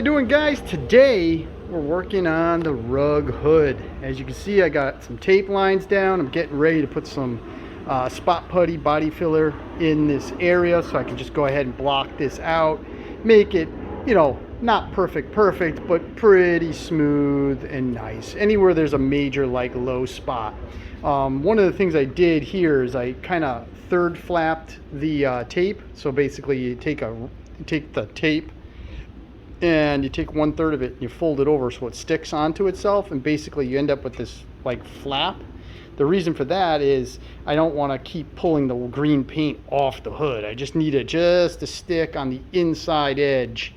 you doing, guys? Today we're working on the Rugg hood. As you can see, I got some tape lines down. I'm getting ready to put some spot putty body filler in this area so I can just go ahead and block this out, make it, you know, not perfect, but pretty smooth and nice anywhere there's a major like low spot. One of the things I did here is I kind of third flapped the tape. So basically you take the tape and you take 1/3 of it and you fold it over so it sticks onto itself, and basically you end up with this like flap. The reason for that is I don't want to keep pulling the green paint off the hood. I just need it just to stick on the inside edge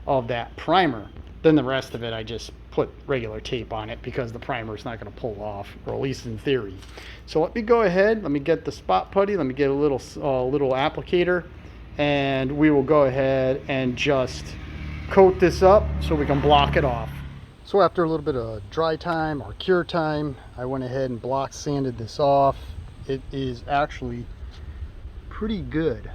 of that primer. Then the rest of it I just put regular tape on it because the primer is not going to pull off, or at least in theory. So let me go ahead, let me get the spot putty, let me get a little applicator, and we will go ahead and just coat this up so we can block it off. So after a little bit of dry time or cure time, I went ahead and block sanded this off. It is actually pretty good,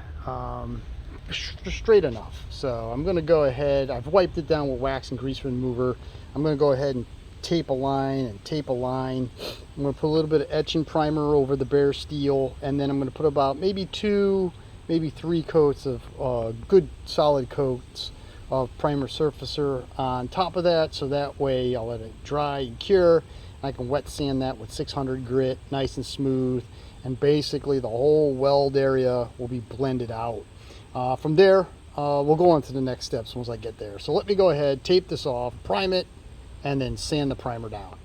straight enough. So I'm going to go ahead, I've wiped it down with wax and grease remover. I'm going to go ahead and tape a line and tape a line. I'm going to put a little bit of etching primer over the bare steel, and then I'm going to put about maybe 2, maybe 3 coats of good solid coats of primer surfacer on top of that, so that way I'll let it dry and cure. I can wet sand that with 600 grit, nice and smooth, and basically the whole weld area will be blended out. From there, we'll go on to the next steps once I get there. So let me go ahead, tape this off, prime it, and then sand the primer down.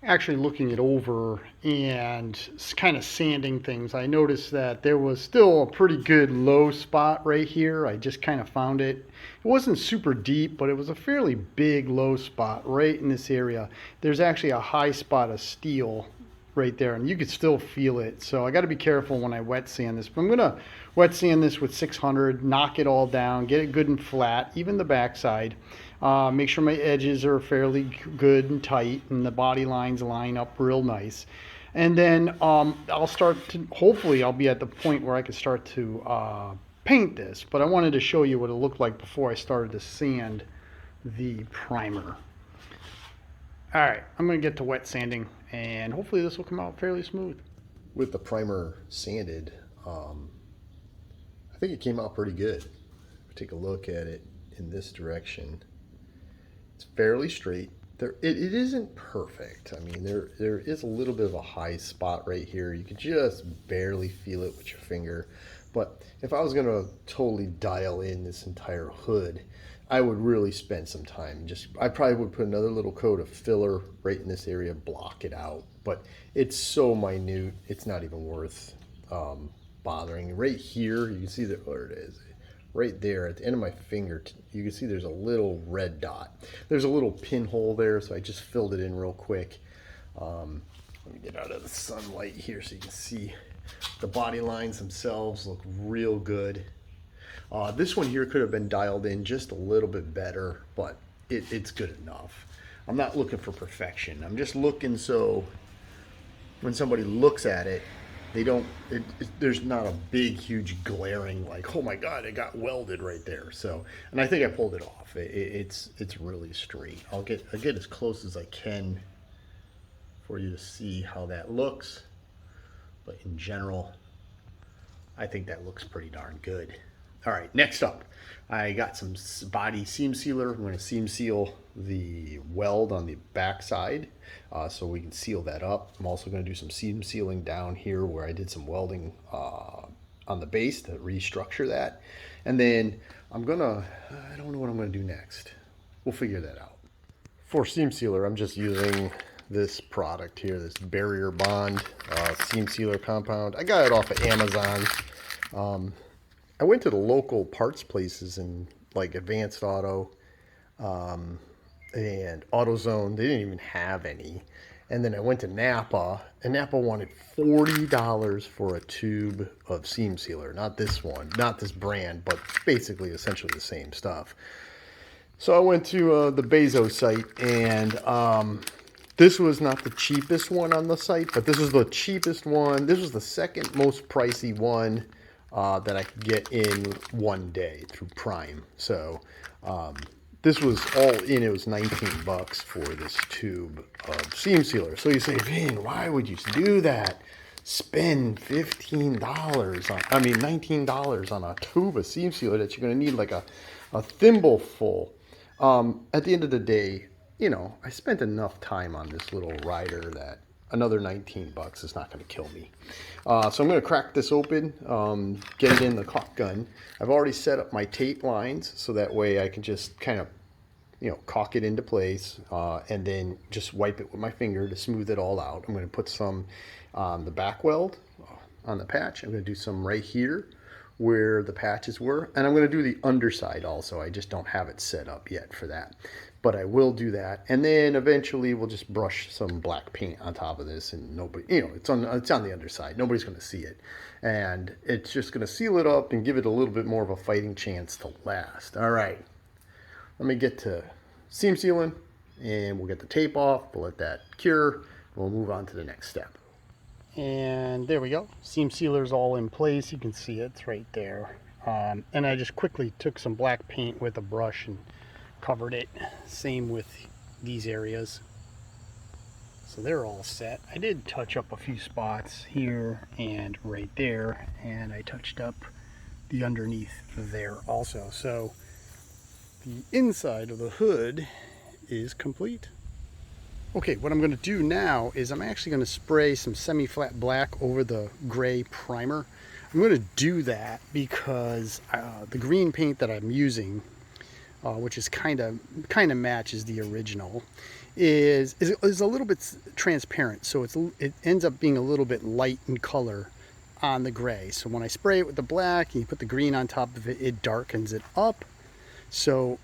Actually looking it over and kind of sanding things, I noticed that there was still a pretty good low spot right here. I just kind of found it. It wasn't super deep, but it was a fairly big low spot right in this area. There's actually a high spot of steel right there, and you could still feel it. So I got to be careful when I wet sand this. But I'm going to wet sand this with 600, knock it all down, get it good and flat, even the backside. Make sure my edges are fairly good and tight and the body lines line up real nice. And then I'll start to, hopefully I'll be at the point where I can start to paint this. But I wanted to show you what it looked like before I started to sand the primer. All right, I'm going to get to wet sanding, and hopefully this will come out fairly smooth. With the primer sanded, I think it came out pretty good. Take a look at it in this direction. It's fairly straight. It isn't perfect. I mean, there is a little bit of a high spot right here. You can just barely feel it with your finger. But if I was going to totally dial in this entire hood, I would really spend some time. I probably would put another little coat of filler right in this area, block it out. But it's so minute, it's not even worth bothering. Right here, you can see that, where it is. Right there at the end of my finger, you can see there's a little red dot. There's a little pinhole there, so I just filled it in real quick. Let me get out of the sunlight here so you can see the body lines themselves look real good. This one here could have been dialed in just a little bit better, but it's good enough. I'm not looking for perfection. I'm just looking so when somebody looks at it, there's not a big, huge glaring like, oh my God, it got welded right there. So, and I think I pulled it off. It's really straight. I'll get as close as I can for you to see how that looks. But in general, I think that looks pretty darn good. All right, next up, I got some body seam sealer. I'm going to seam seal the weld on the back side so we can seal that up. I'm also going to do some seam sealing down here where I did some welding on the base to restructure that. And then I don't know what I'm going to do next. We'll figure that out. For seam sealer, I'm just using this product here, this barrier bond seam sealer compound. I got it off of Amazon. I went to the local parts places in like Advanced Auto and AutoZone. They didn't even have any. And then I went to Napa, and Napa wanted $40 for a tube of seam sealer. Not this one, not this brand, but basically essentially the same stuff. So I went to the Bezos site, and this was not the cheapest one on the site, but this was the cheapest one. This was the second most pricey one that I could get in one day through Prime. So This was all in. It was 19 bucks for this tube of seam sealer. So you say, Vin, why would you do that? Spend $15 on, I mean, $19 on a tube of seam sealer that you're going to need like a thimble full. At the end of the day, you know, I spent enough time on this little rider that another 19 bucks is not going to kill me. So I'm going to crack this open, get it in the caulk gun. I've already set up my tape lines so that way I can just kind of, you know, caulk it into place and then just wipe it with my finger to smooth it all out. I'm going to put some on the back weld on the patch. I'm going to do some right here where the patches were, and I'm going to do the underside also. I just don't have it set up yet for that, but I will do that. And then eventually we'll just brush some black paint on top of this, and nobody, you know, it's on the underside. Nobody's going to see it, and it's just going to seal it up and give it a little bit more of a fighting chance to last. All right, let me get to seam sealing, and we'll get the tape off. We'll let that cure. We'll move on to the next step. And there we go. Seam sealer's all in place. You can see it's right there. And I just quickly took some black paint with a brush and covered it. Same with these areas. So they're all set. I did touch up a few spots here and right there, and I touched up the underneath there also. So the inside of the hood is complete. Okay, what I'm going to do now is I'm actually going to spray some semi-flat black over the gray primer. I'm going to do that because the green paint that I'm using, which is kind of matches the original, is a little bit transparent. So it ends up being a little bit light in color on the gray. So when I spray it with the black and you put the green on top of it, it darkens it up. So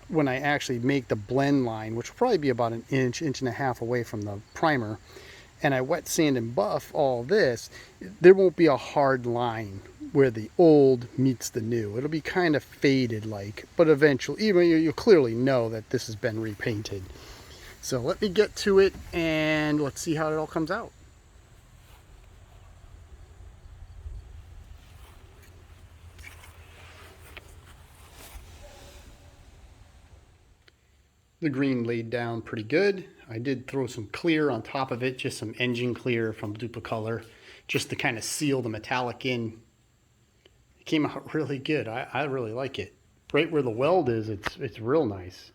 when I actually make the blend line, which will probably be about an inch and a half away from the primer, and I wet sand and buff all this, there won't be a hard line where the old meets the new. It'll be kind of faded like, but eventually, even you'll clearly know that this has been repainted. So let me get to it and let's see how it all comes out. The green laid down pretty good. I did throw some clear on top of it, just some engine clear from Duplicolor, just to kind of seal the metallic in. It came out really good. I really like it. Right where the weld is, it's real nice.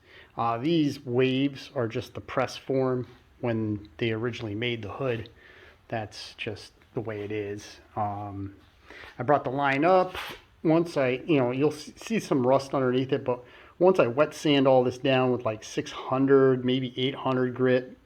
These waves are just the press form when they originally made the hood. That's just the way it is. I brought the line up. Once you'll see some rust underneath it, but once I wet sand all this down with like 600, maybe 800 grit,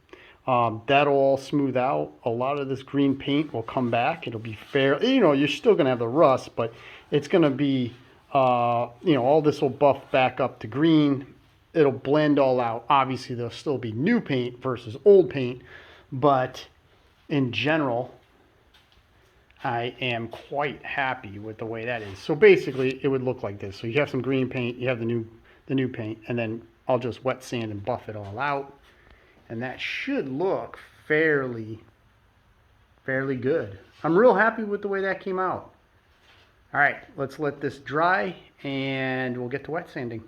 that'll all smooth out. A lot of this green paint will come back. It'll be fair. You know, you're still going to have the rust, but it's going to be, all this will buff back up to green. It'll blend all out. Obviously, there'll still be new paint versus old paint, but in general, I am quite happy with the way that is. So basically, it would look like this. So you have some green paint, you have the new paint, and then I'll just wet sand and buff it all out, and that should look fairly good. I'm real happy with the way that came out. All right, let's let this dry and we'll get to wet sanding.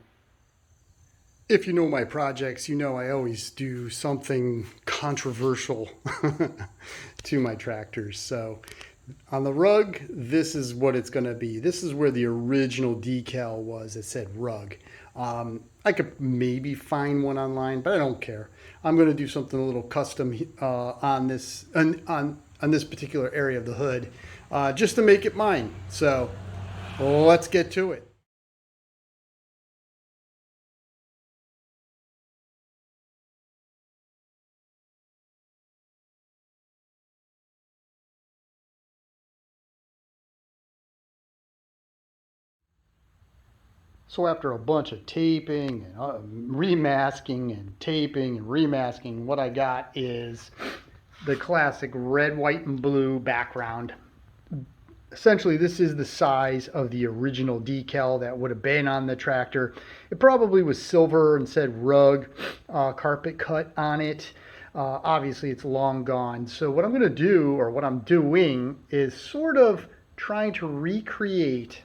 If you know my projects, you know I always do something controversial to my tractors. So on the Rugg, this is what it's going to be. This is where the original decal was. It said Rugg. I could maybe find one online, but I don't care. I'm going to do something a little custom on this particular area of the hood, just to make it mine. So let's get to it. So after a bunch of taping and remasking and taping and remasking, what I got is the classic red, white, and blue background. Essentially, this is the size of the original decal that would have been on the tractor. It probably was silver and said Rugg carpet cut on it. Obviously, it's long gone. So what I'm going to do, or what I'm doing, is sort of trying to recreate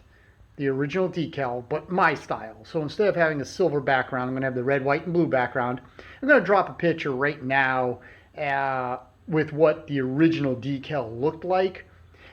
the original decal, but my style. So instead of having a silver background, I'm going to have the red, white, and blue background. I'm going to drop a picture right now with what the original decal looked like.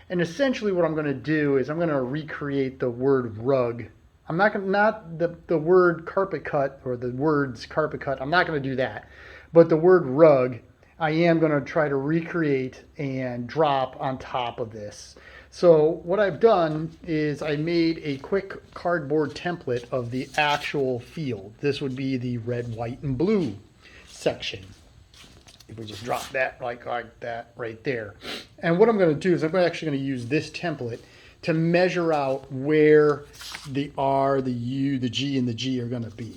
And essentially what I'm going to do is I'm going to recreate the word rug. I'm not going to, not the word carpet cut or the words carpet cut. I'm not going to do that. But the word rug, I am going to try to recreate and drop on top of this. So what I've done is I made a quick cardboard template of the actual field. This would be the red, white, and blue section. If we just drop that like that right there. And what I'm going to do is I'm actually going to use this template to measure out where the R, the U, the G, and the G are going to be.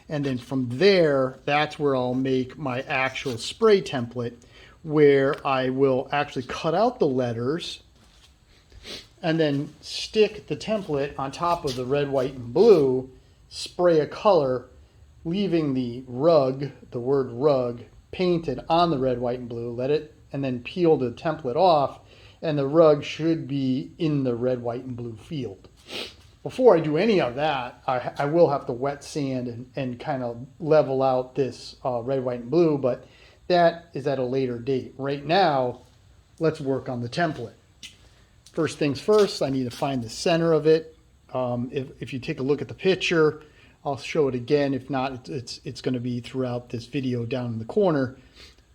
And then from there, that's where I'll make my actual spray template, where I will actually cut out the letters and then stick the template on top of the red, white, and blue, spray a color, leaving the rug, the word rug, painted on the red, white, and blue, and then peel the template off, and the rug should be in the red, white, and blue field. Before I do any of that, I will have to wet sand and kind of level out this red, white, and blue, but that is at a later date. Right now, let's work on the template. First things first, I need to find the center of it. If you take a look at the picture, I'll show it again. If not, it's going to be throughout this video down in the corner.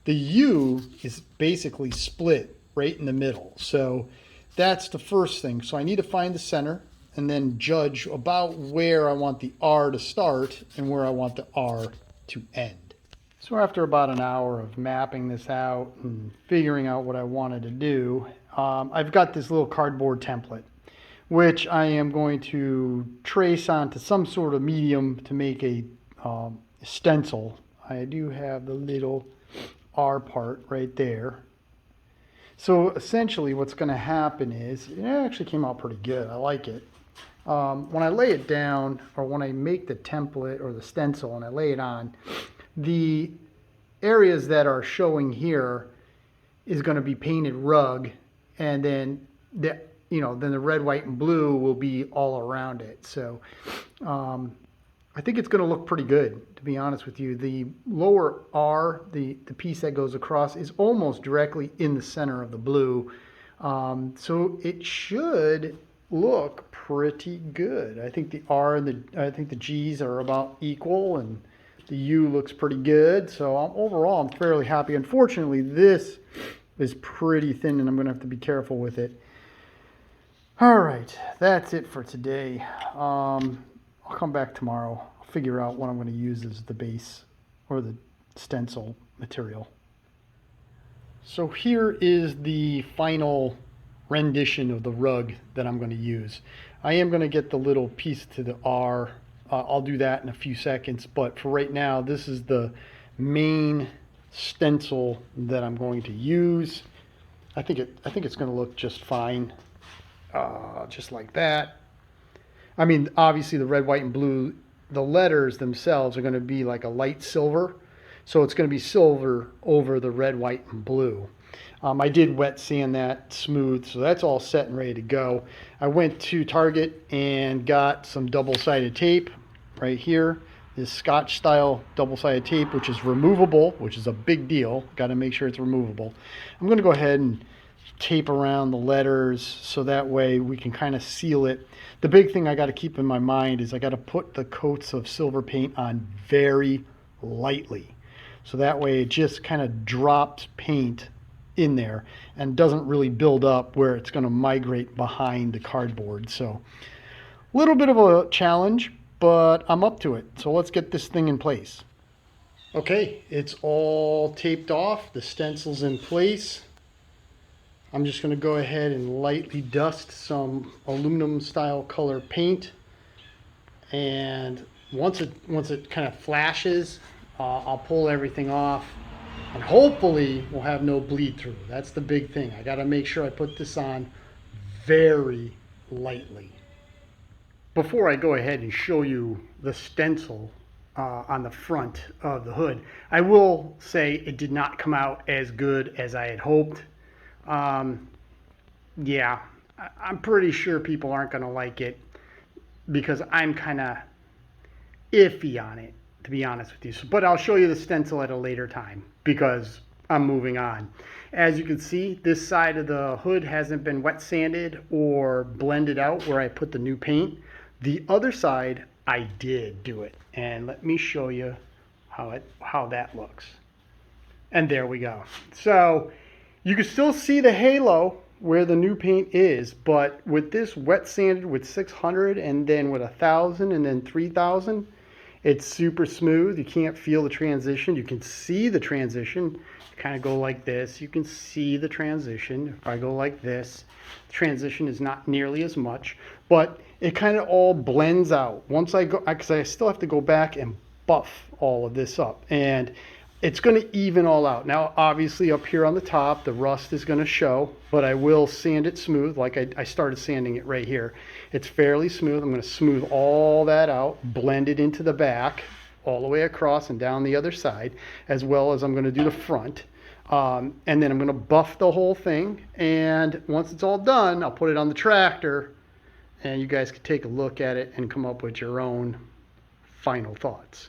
The U is basically split right in the middle. So that's the first thing. So I need to find the center and then judge about where I want the R to start and where I want the R to end. So after about an hour of mapping this out and figuring out what I wanted to do, I've got this little cardboard template, which I am going to trace onto some sort of medium to make a stencil. I do have the little R part right there. So essentially what's going to happen is, it actually came out pretty good. I like it. When I lay it down, or when I make the template or the stencil and I lay it on, the areas that are showing here is going to be painted rug, and then then the red, white, and blue will be all around it. So I think it's going to look pretty good, to be honest with you. The lower R, the piece that goes across, is almost directly in the center of the blue. So it should look pretty good. I think the R and the G's are about equal, and the U looks pretty good. So overall, I'm fairly happy. Unfortunately, this is pretty thin, and I'm going to have to be careful with it. All right, that's it for today. I'll come back tomorrow. I'll figure out what I'm going to use as the base or the stencil material. So here is the final rendition of the rug that I'm going to use. I am going to get the little piece to the R. I'll do that in a few seconds, but for right now, this is the main stencil that I'm going to use. I think it's going to look just fine, just like that. I mean, obviously the red, white, and blue, the letters themselves are going to be like a light silver, so it's going to be silver over the red, white, and blue. I did wet sand that smooth, so that's all set and ready to go. I went to Target and got some double-sided tape right here. This Scotch style double-sided tape, which is removable, which is a big deal. Got to make sure it's removable. I'm going to go ahead and tape around the letters so that way we can kind of seal it. The big thing I got to keep in my mind is I got to put the coats of silver paint on very lightly. So that way it just kind of drops paint in there and doesn't really build up where it's going to migrate behind the cardboard. So a little bit of a challenge, but I'm up to it. So let's get this thing in place. Okay, it's all taped off. The stencil's in place. I'm just going to go ahead and lightly dust some aluminum style color paint. And once it kind of flashes, I'll pull everything off. And hopefully we'll have no bleed through. That's the big thing. I got to make sure I put this on very lightly. Before I go ahead and show you the stencil on the front of the hood, I will say it did not come out as good as I had hoped. Yeah, I'm pretty sure people aren't going to like it. because I'm kind of iffy on it, to be honest with you. But I'll show you the stencil at a later time because I'm moving on. As you can see, this side of the hood hasn't been wet sanded or blended out where I put the new paint. The other side, I did do it. And let me show you how that looks. And there we go. So you can still see the halo where the new paint is, but with this wet sanded with 600 and then with 1,000 and then 3,000, it's super smooth. You can't feel the transition. You can see the transition. Kind of go like this. You can see the transition. If I go like this, the transition is not nearly as much, but it kind of all blends out. Once I go, because I still have to go back and buff all of this up, and it's going to even all out. Now, obviously up here on the top, the rust is going to show, but I will sand it smooth like I started sanding it right here. It's fairly smooth. I'm going to smooth all that out, blend it into the back, all the way across and down the other side, as well as I'm going to do the front. And then I'm going to buff the whole thing. And once it's all done, I'll put it on the tractor, and you guys can take a look at it and come up with your own final thoughts.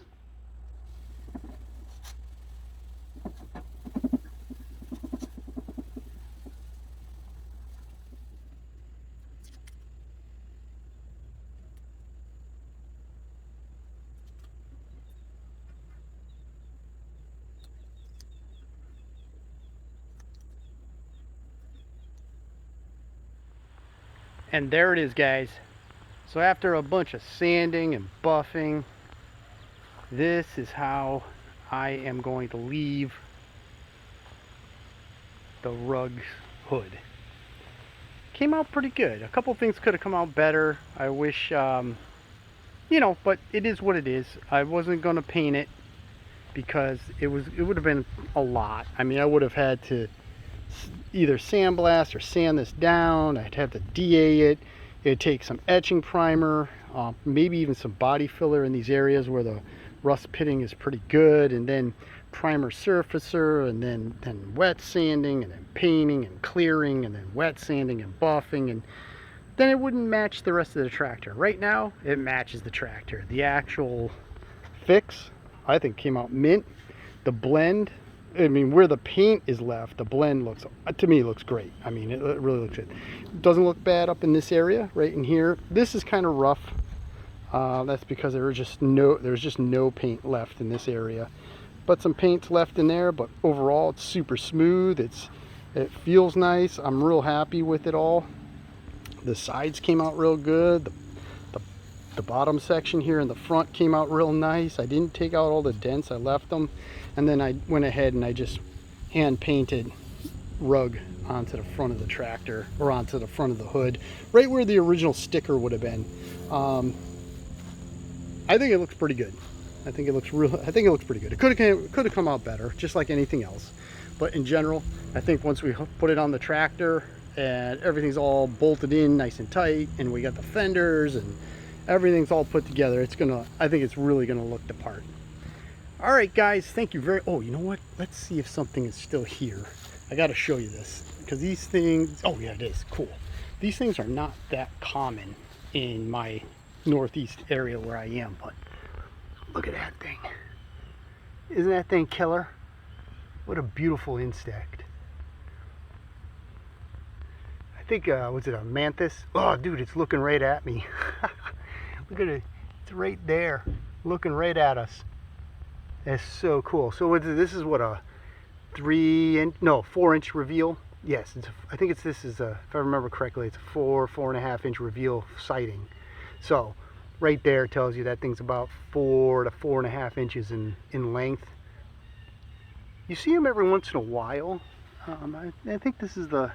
And there it is, guys. So after a bunch of sanding and buffing, this is how I am going to leave the Rugg hood. Came out pretty good. A couple things could have come out better. I wish, you know, but it is what it is. I wasn't going to paint it because it would have been a lot. I mean, I would have had to either sandblast or sand this down. I'd have to DA it. It'd take some etching primer, maybe even some body filler in these areas where the rust pitting is pretty good, and then primer surfacer, and then wet sanding, and then painting and clearing, and then wet sanding and buffing, and then it wouldn't match the rest of the tractor. Right now, it matches the tractor. The actual fix, I think, came out mint. The blend, I mean, where the paint is left, the blend looks, to me, looks great. I mean, it really looks good. It doesn't look bad up in this area, right in here. This is kind of rough. That's because there's just no paint left in this area. But some paint's left in there, but overall it's super smooth. It feels nice. I'm real happy with it all. The sides came out real good. The bottom section here in the front came out real nice. I didn't take out all the dents, I left them. And then I went ahead and I just hand painted Rugg onto the front of the tractor, or onto the front of the hood, right where the original sticker would have been. I think it looks pretty good. I think it looks pretty good. It could have come out better, just like anything else. But in general, I think once we put it on the tractor and everything's all bolted in nice and tight, and we got the fenders and everything's all put together, I think it's really gonna look the part. All right, guys, thank you very, oh, you know what? Let's see if something is still here. I gotta show you this, because these things, oh yeah, it is, cool. These things are not that common in my northeast area where I am, but look at that thing. Isn't that thing killer? What a beautiful insect. I think, was it a mantis? Oh, dude, it's looking right at me. Look at it, it's right there, looking right at us. That's so cool. So this is what, a 4-inch reveal? Yes, I think this is a, if I remember correctly, it's a 4.5 inch reveal sighting. So right there tells you that thing's about 4 to 4.5 inches in length. You see them every once in a while. I think this is I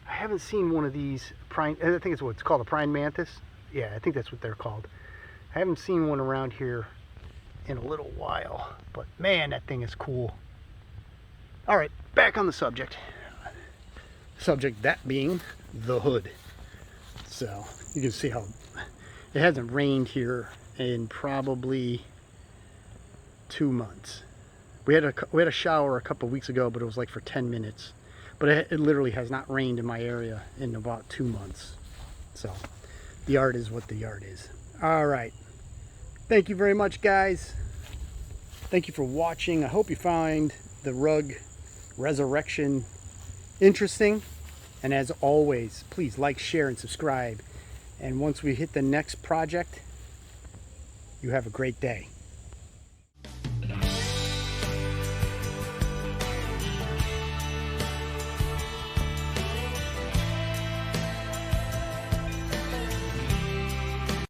haven't seen one of these I think it's what's called a prime mantis. Yeah, I think that's what they're called. I haven't seen one around here in a little while, but man, that thing is cool. All right, back on the subject. Subject that being the hood. So you can see how it hasn't rained here in probably 2 months. We had a shower a couple weeks ago, but it was like for 10 minutes. But it literally has not rained in my area in about 2 months. So the yard is what the yard is. All right. Thank you very much, guys. Thank you for watching. I hope you find the Rugg Resurrection interesting. And as always, please like, share, and subscribe. And once we hit the next project, you have a great day.